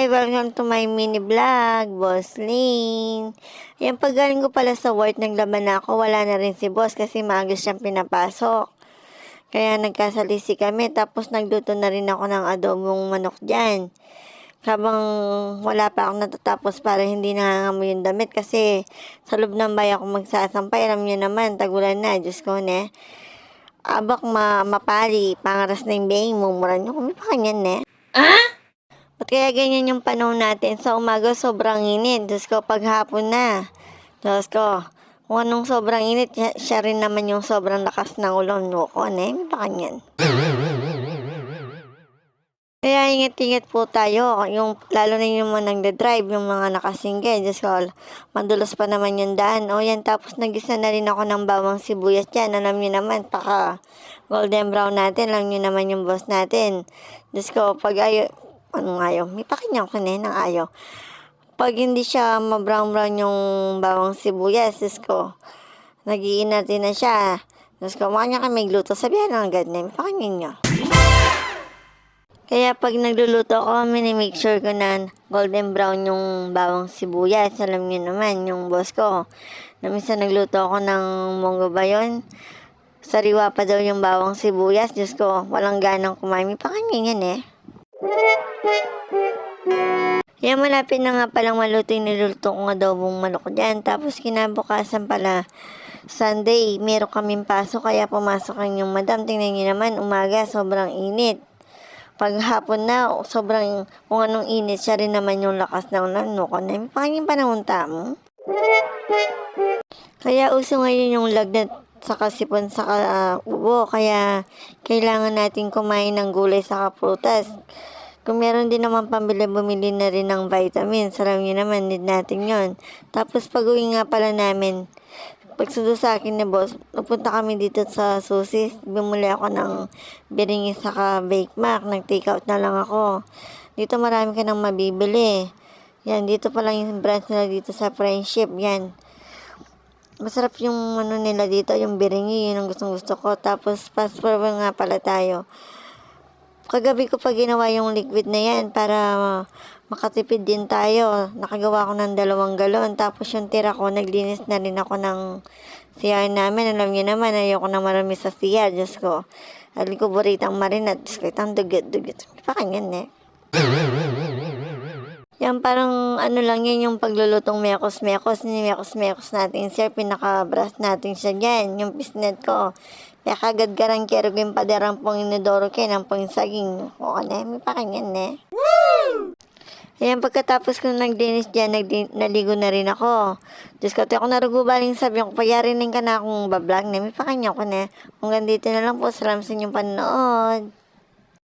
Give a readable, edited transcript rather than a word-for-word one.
Hi! Welcome to my mini vlog, Boss Lynn. Yan, paggaling ko pala sa work, naglaban na ako. Wala na rin si boss kasi maaga siyang pinapasok. Kaya nagkasalisi kami, tapos nagluto na rin ako ng adobong manok dyan. Habang wala pa akong natatapos para hindi nangangamoy yung damit kasi sa loob ng bahay ako magsasampay. Alam niyo naman, tagulan na, Diyos ko ne. Abak mapali, pangaras na yung beng, mumuran nyo. Kami pa kanyan ne. Ba't kaya ganyan yung panahon natin? Sa umaga sobrang init. Diyos ko, paghapon na. Diyos ko, kung anong sobrang init, siya rin naman yung sobrang lakas ng ulan mo ko. Ano yung pakanyan? Kaya ingat-ingat po tayo. Yung, lalo na yung mga nagda-drive, yung mga nakasinggay. Diyos ko, madulas pa naman yung daan. O yan, tapos nagisa na rin ako ng bawang sibuyas dyan. Alam nyo naman, paka golden brown natin. Alam nyo naman yung boss natin. Diyos ko, pag anong ayaw? May pakinggan ko na ng ayaw. Pag hindi siya ma-brown-brown yung bawang sibuyas, Diyos ko, nag-iinati na siya. Diyos ko, makanya ka may gluto. Sabihan lang agad na, may pakinggan nyo. Kaya pag nagluluto ako, minimake sure ko na golden brown yung bawang sibuyas. Alam niyo naman, yung boss ko, na minsan nagluto ako ng munggo ba yun? Sariwa pa daw yung bawang sibuyas. Diyos ko, walang ganang kumain. May pakinggan yan eh. Kaya malapit na nga palang maluto yung niluluto kong adobong manok dyan. Tapos kinabukasan pala, Sunday, meron kaming pasok kaya pumasok ang yung madam. Tingnan nyo naman, umaga, sobrang init. Pag hapon na, sobrang kung anong init, siya rin naman yung lakas na ulan. No, may panging panahon mo. Kaya uso ngayon yung lagnat sa kasipon sa ubo. Kaya kailangan natin kumain ng gulay sa prutas. Kung meron din naman pambili, bumili na rin ng vitamins. Alam nyo naman, need natin yon. Tapos pag-uwi nga pala namin, pagsundo sa akin ni boss, napunta kami dito sa Susis. Bumuli ako ng biringis saka bake mac. Nag-take out na lang ako. Dito marami ka nang mabibili. Yan, dito pa lang yung branch nila dito sa Friendship. Yan. Masarap yung ano nila dito, yung biringi. Yun ang gustong gusto ko. Tapos, fast forward nga pala tayo. Kagabi ko pa ginawa yung liquid na yan para makatipid din tayo. Nakagawa ko ng 2 galon. Tapos yung tira ko, naglinis na rin ako ng CR namin. Alam niyo naman, ayoko na marami sa CR. Diyos ko. Alam ko, buritang marinat. Diyos ko, itang dugot. Pakanyan eh. Yan parang ano lang yan yung paglulutong mekos-mekos. Mekos-mekos natin sir. Pinaka-brush natin siya dyan. Yung pisnet ko. Kaya kagad garang kero yung paderang pong inidoro kayo ng pong saging. O na, may pakanyan eh. Woo! Ayan, pagkatapos ko naglinis dyan, naligo na rin ako. Diyos ko, ako narugubaling sabi ko, payarinin ka na akong bablog na. May pakanya ko na. Hanggang dito na lang po. Salamat sa inyong panonood.